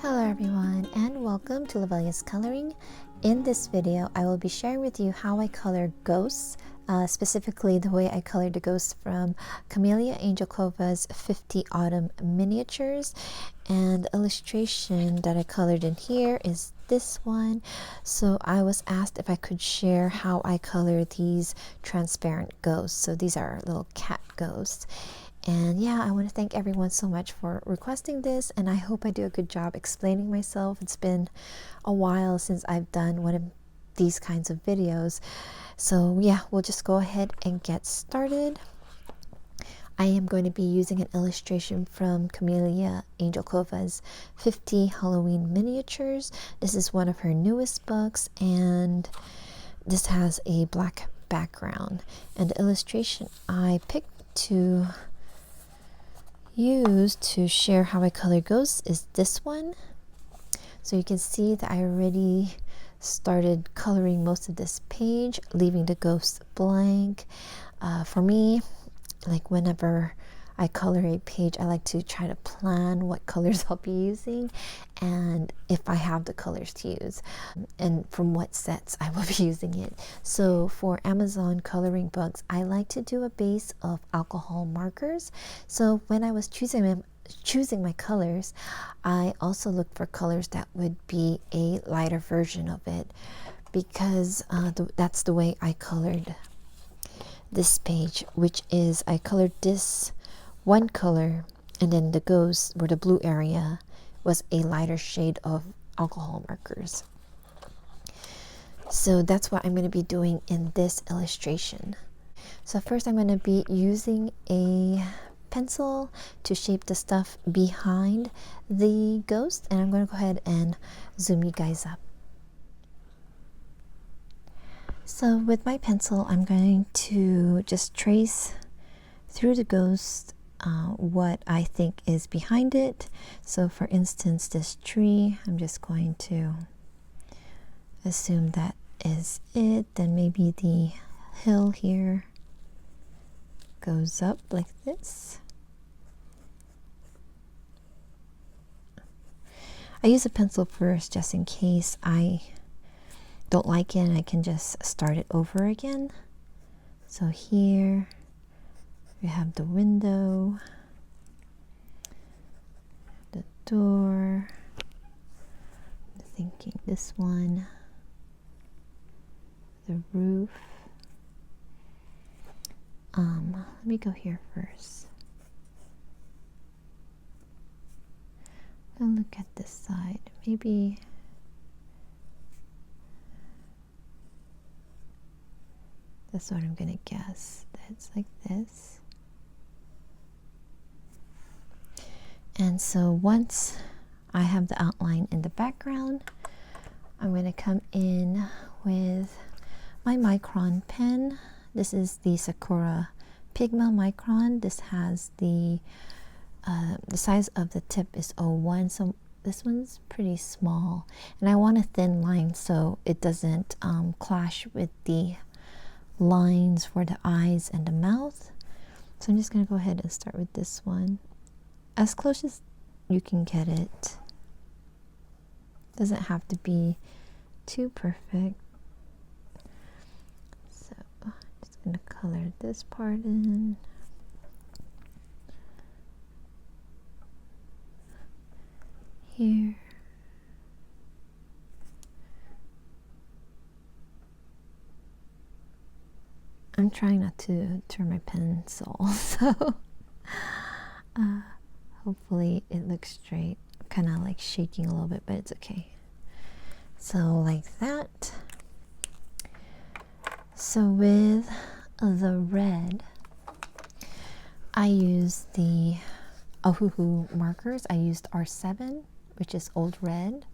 Hello everyone and welcome to Lovella's Coloring. In this video I will be sharing with you how I color ghosts, specifically the way I colored the ghosts from Camellia Angelkova's 50 Autumn Miniatures, and the illustration that I colored in here is this one. So I was asked if I could share how I color these transparent ghosts. So these are little cat ghosts. And yeah, I want to thank everyone so much for requesting this, and I hope I do a good job explaining myself. It's been a while since I've done one of these kinds of videos. So yeah, we'll just go ahead and get started. I am going to be using an illustration from Camellia Angelkova's 50 Halloween Miniatures. This is one of her newest books, and this has a black background. And the illustration I picked to use to share how I color ghosts is this one. So you can see that I already started coloring most of this page, leaving the ghosts blank. For me, like whenever I color a page, I like to try to plan what colors I'll be using and if I have the colors to use and from what sets I will be using it. So for Amazon coloring books, I like to do a base of alcohol markers. So when I was choosing my colors, I also looked for colors that would be a lighter version of it, because that's the way I colored this page, which is I colored this one color, and then the ghosts, where the blue area was a lighter shade of alcohol markers. So that's what I'm going to be doing in this illustration. So first I'm going to be using a pencil to shape the stuff behind the ghost, and I'm going to go ahead and zoom you guys up. So with my pencil, I'm going to just trace through the ghost what I think is behind it. So for instance, this tree, I'm just going to assume that is it. Then maybe the hill here goes up like this. I use a pencil first just in case I don't like it and I can just start it over again. So here we have the window, the door, I'm thinking this one, the roof. Let me go here first. I'll look at this side. Maybe that's what I'm gonna guess. That's like this. And so once I have the outline in the background, I'm going to come in with my micron pen. This is the Sakura Pigma Micron. This has the size of the tip is 01, so this one's pretty small. And I want a thin line so it doesn't clash with the lines for the eyes and the mouth. So I'm just going to go ahead and start with this one. As close as you can get it. Doesn't have to be too perfect. So I'm just going to color this part in. Here. I'm trying not to turn my pencil, so hopefully it looks straight. I'm kind of like shaking a little bit, but it's okay. So like that. So with the red, I used the Ohuhu markers. I used R7, which is Old Red.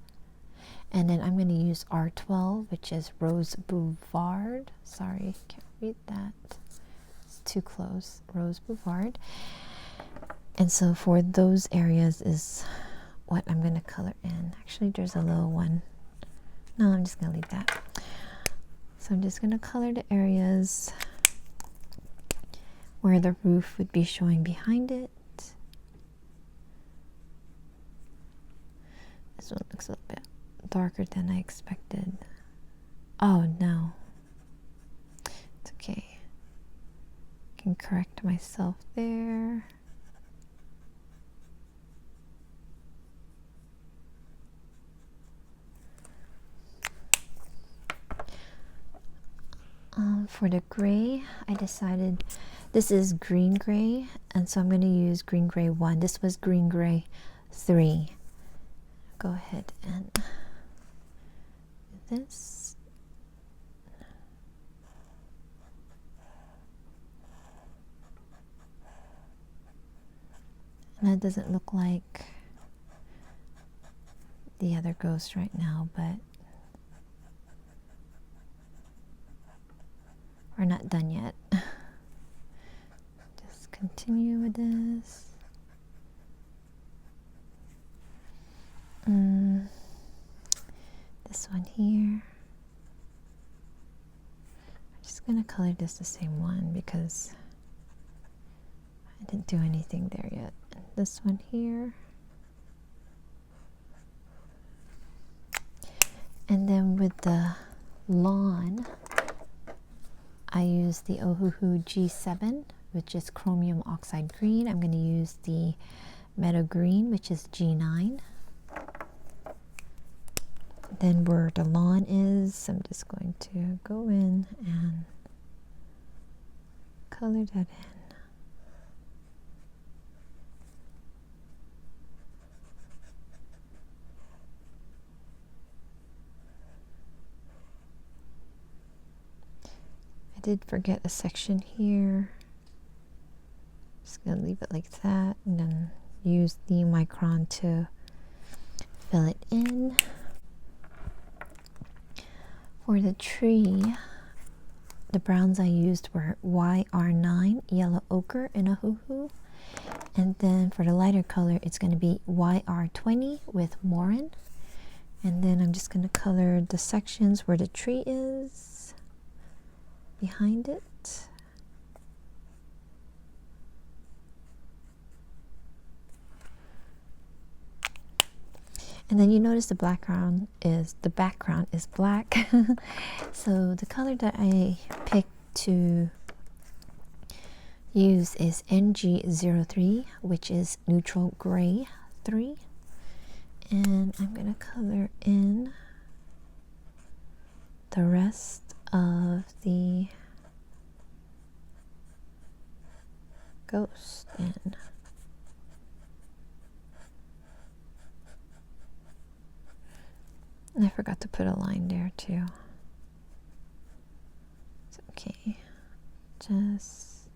And then I'm going to use R12, which is Rose Bouvard. Sorry, can't read that. It's too close. Rose Bouvard. And so for those areas is what I'm going to color in. Actually, there's a little one. No, I'm just going to leave that. So I'm just going to color the areas where the roof would be showing behind it. looks a little bit darker than I expected. Oh no. It's okay. I can correct myself there. For the gray, I decided this is green gray, and so I'm going to use green gray 1. This was green gray 3. Go ahead and do this. And that doesn't look like the other ghost right now, but we're not done yet. Just continue with this. This one here. I'm just gonna color this the same one because I didn't do anything there yet. And this one here. And then with the lawn, I use the Ohuhu G7, which is chromium oxide green. I'm going to use the meadow green, which is G9. Then where the lawn is, I'm just going to go in and color that in. I did forget a section here. Just gonna leave it like that and then use the micron to fill it in. For the tree, the browns I used were YR9, Yellow Ochre, and Ohuhu. And then for the lighter color, it's going to be YR20 with Morin. And then I'm just going to color the sections where the tree is behind it. And then you notice the background is black. So the color that I picked to use is NG03, which is neutral gray 3. And I'm going to color in the rest of the ghost in. And I forgot to put a line there too. It's okay. Just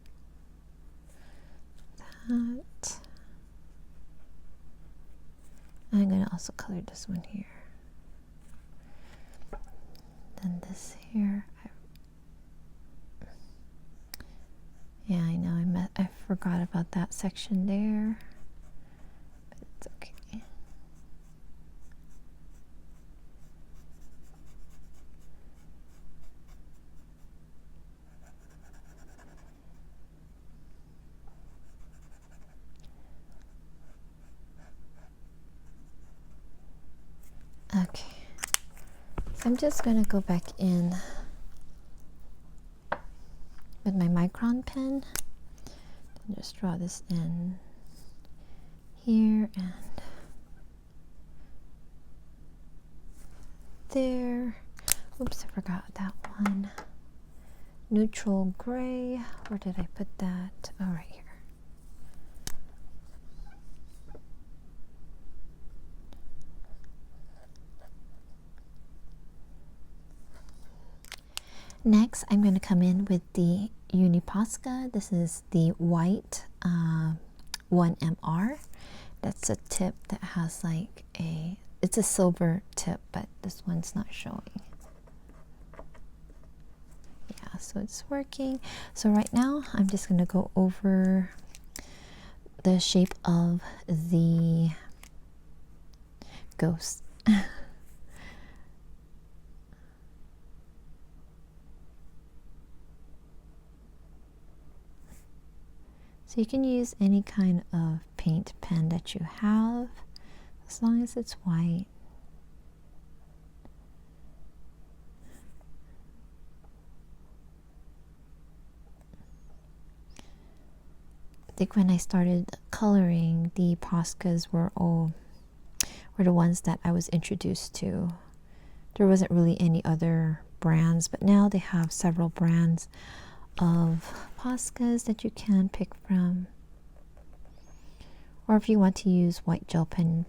that. I'm going to also color this one here. Then this here. Yeah, I know. I forgot about that section there. But it's okay. Okay, so I'm just going to go back in with my micron pen and just draw this in here and there. Oops, I forgot that one. Neutral gray. Where did I put that? Oh, right here. Next, I'm going to come in with the Uniposca. This is the white 1MR. That's a tip that has like it's a silver tip, but this one's not showing. Yeah, so it's working. So right now, I'm just going to go over the shape of the ghost. So you can use any kind of paint pen that you have, as long as it's white. think when I started coloring, the Poscas were the ones that I was introduced to. There wasn't really any other brands, but now they have several brands of Poscas that you can pick from. Or if you want to use white gel pen,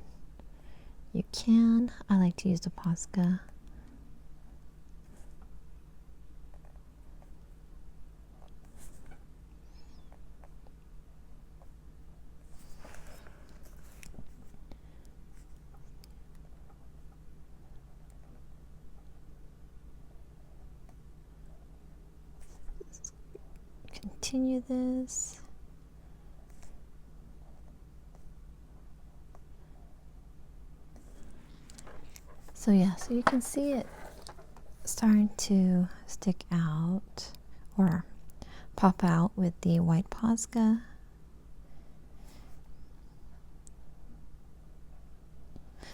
you can. I like to use the Posca. Continue this. So yeah, so you can see it starting to stick out or pop out with the white Posca.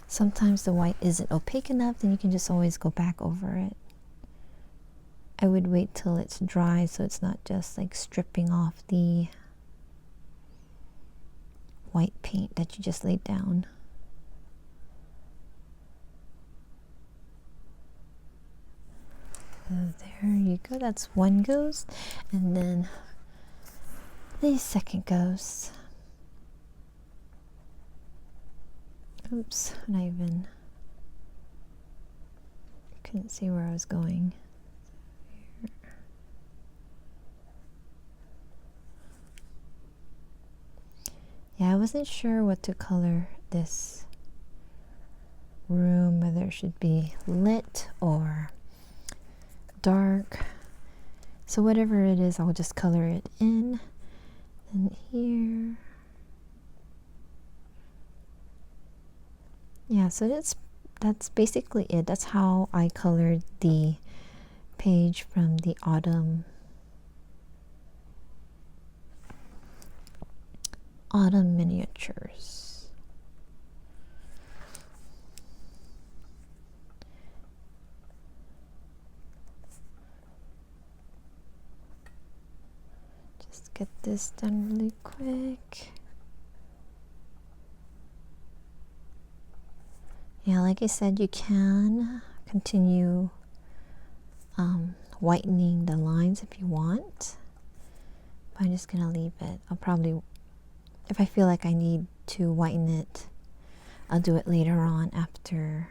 Sometimes the white isn't opaque enough, then you can just always go back over it. I would wait till it's dry so it's not just like stripping off the white paint that you just laid down. So there you go, that's one ghost, and then the second ghost. Oops, not even, couldn't see where I was going. Yeah, I wasn't sure what to color this room, whether it should be lit or dark. So whatever it is, I'll just color it in. And here. Yeah, so that's basically it. That's how I colored the page from the autumn miniatures. Just get this done really quick. Yeah, like I said, you can continue whitening the lines if you want, but I'm just gonna leave it. I'll probably, if I feel like I need to whiten it, I'll do it later on after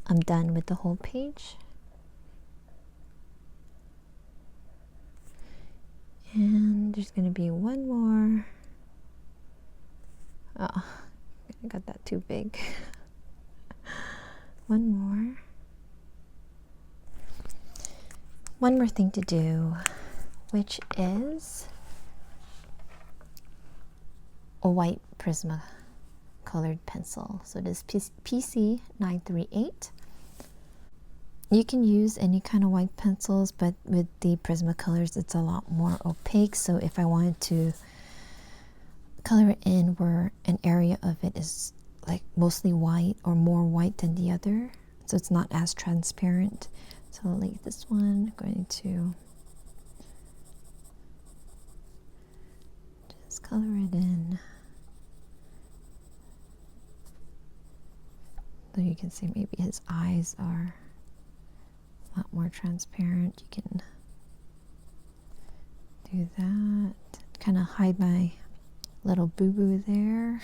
I'm done with the whole page. And there's going to be one more. Oh, I got that too big. One more. One more thing to do, which is a white Prisma colored pencil. So it is PC 938. You can use any kind of white pencils, but with the Prisma colors, it's a lot more opaque. So if I wanted to color it in where an area of it is like mostly white or more white than the other, so it's not as transparent. So like this one, I'm going to just color it in. So you can see maybe his eyes are a lot more transparent. You can do that. Kind of hide my little boo-boo there.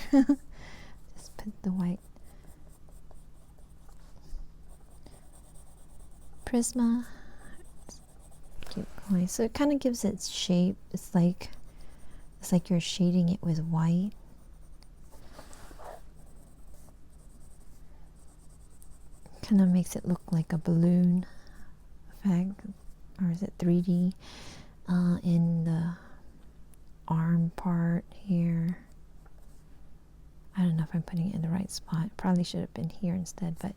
Just put the white Prisma. Keep going. So it kind of gives it shape. It's like you're shading it with white. Kind of makes it look like a balloon effect, or is it 3D in the arm part here. I don't know if I'm putting it in the right spot. Probably should have been here instead, but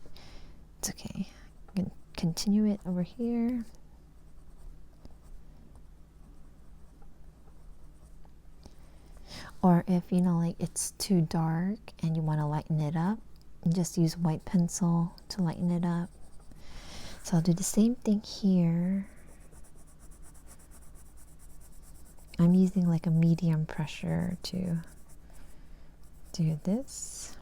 it's okay. I'm going to continue it over here. Or if you know, like it's too dark and you want to lighten it up, just use white pencil to lighten it up. So I'll do the same thing here. I'm using like a medium pressure to do this.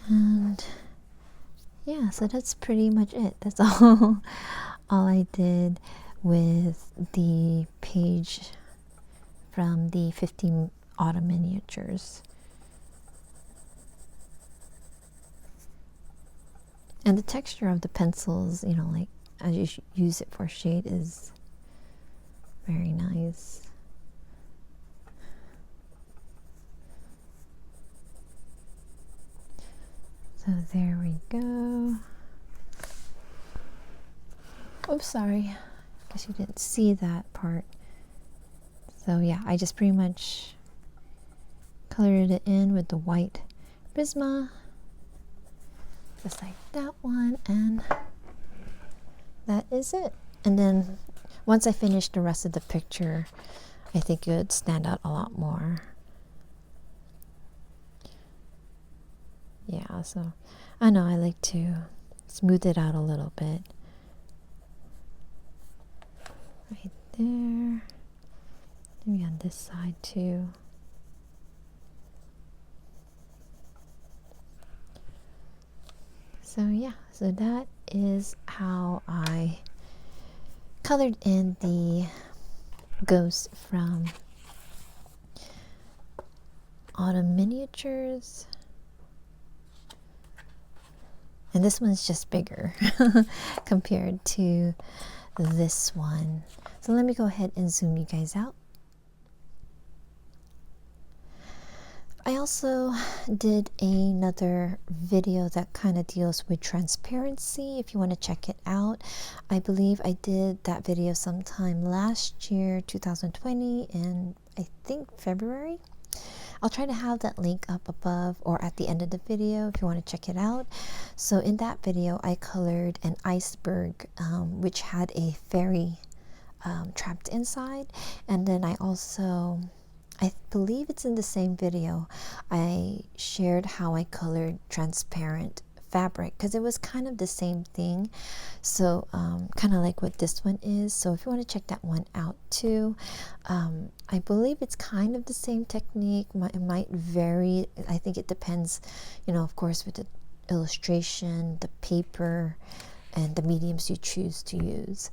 And yeah, so that's pretty much it. That's all I did with the page from the 15 autumn miniatures. And the texture of the pencils, you know, like as you use it for shade, is very nice. So there we go. Oops, sorry. Guess you didn't see that part. So yeah, I just pretty much colored it in with the white Prisma, just like that one, and that is it. And then once I finish the rest of the picture, I think it would stand out a lot more. Yeah, so I know I like to smooth it out a little bit. Right there. Maybe on this side too. So yeah, so that is how I colored in the ghost from Autumn Miniatures. And this one's just bigger compared to this one. So let me go ahead and zoom you guys out. I also did another video that kind of deals with transparency if you want to check it out. I believe I did that video sometime last year, 2020, in I think February. I'll try to have that link up above or at the end of the video if you want to check it out. So in that video, I colored an iceberg which had a fairy trapped inside, and then I believe it's in the same video, I shared how I colored transparent fabric, because it was kind of the same thing. So kind of like what this one is. So if you want to check that one out too, I believe it's kind of the same technique. It might vary. I think it depends, you know, of course, with the illustration, the paper, and the mediums you choose to use.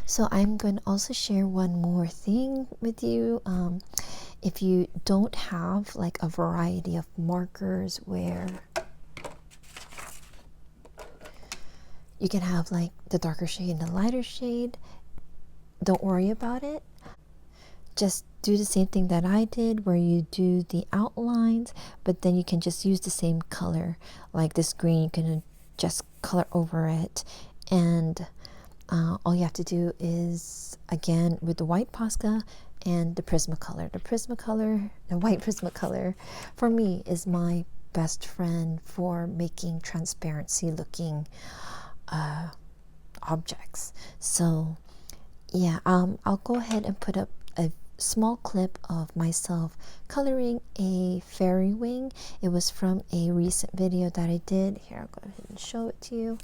So I'm going to also share one more thing with you. If you don't have like a variety of markers where you can have like the darker shade and the lighter shade, don't worry about it. Just do the same thing that I did, where you do the outlines, but then you can just use the same color. Like this green, you can just color over it, and all you have to do is, again, with the white Posca and the Prismacolor. The white Prismacolor, for me, is my best friend for making transparency looking objects. So yeah, I'll go ahead and put up a small clip of myself coloring a fairy wing. It was from a recent video that I did. Here, I'll go ahead and show it to you.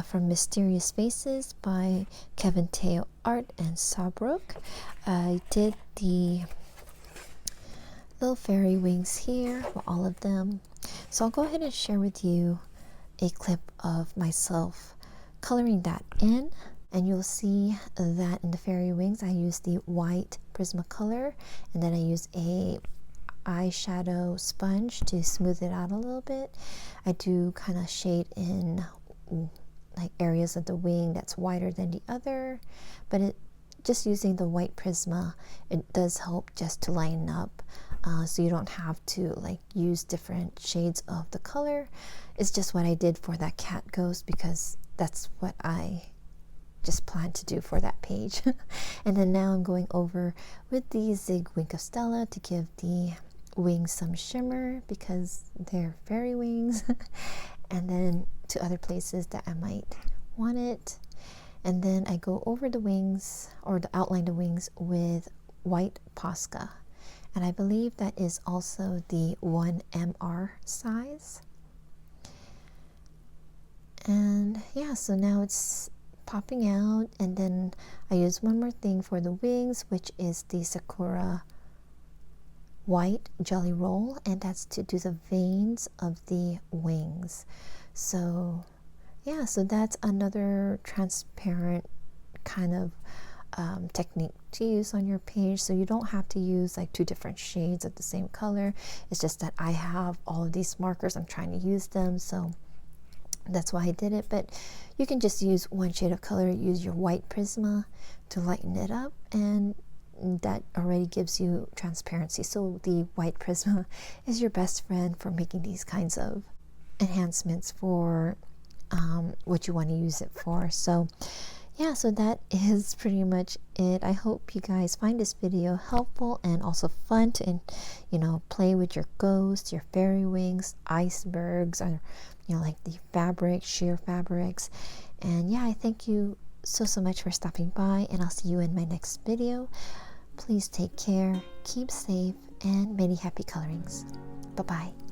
From Mysterious Faces by Kevin Teo Art and Sabrok. I did the little fairy wings here for all of them. So I'll go ahead and share with you a clip of myself coloring that in, and you'll see that in the fairy wings I use the white Prismacolor, and then I use a eyeshadow sponge to smooth it out a little bit. I do kind of shade in like areas of the wing that's wider than the other, but just using the white Prisma, it does help just to line up, so you don't have to like use different shades of the color. It's just what I did for that cat ghost, because that's what I just planned to do for that page. And then now I'm going over with the Zig Wink of Stella to give the wings some shimmer, because they're fairy wings. And then to other places that I might want it. And then I go over the wings, or the outline the wings, with white Posca. And I believe that is also the 1 MR size. And yeah, so now it's popping out. And then I use one more thing for the wings, which is the Sakura white jelly roll, and that's to do the veins of the wings. So yeah, so that's another transparent kind of technique to use on your page. So you don't have to use like two different shades of the same color. It's just that I have all of these markers, I'm trying to use them, so that's why I did it. But you can just use one shade of color, use your white Prisma to lighten it up, and that already gives you transparency. So the white Prisma is your best friend for making these kinds of enhancements for what you want to use it for. So yeah, so that is pretty much it. I hope you guys find this video helpful and also fun to, play with your ghosts, your fairy wings, icebergs, or like the fabric, sheer fabrics. And yeah, I thank you so much for stopping by, and I'll see you in my next video. Please take care, keep safe, and many happy colorings. Bye bye.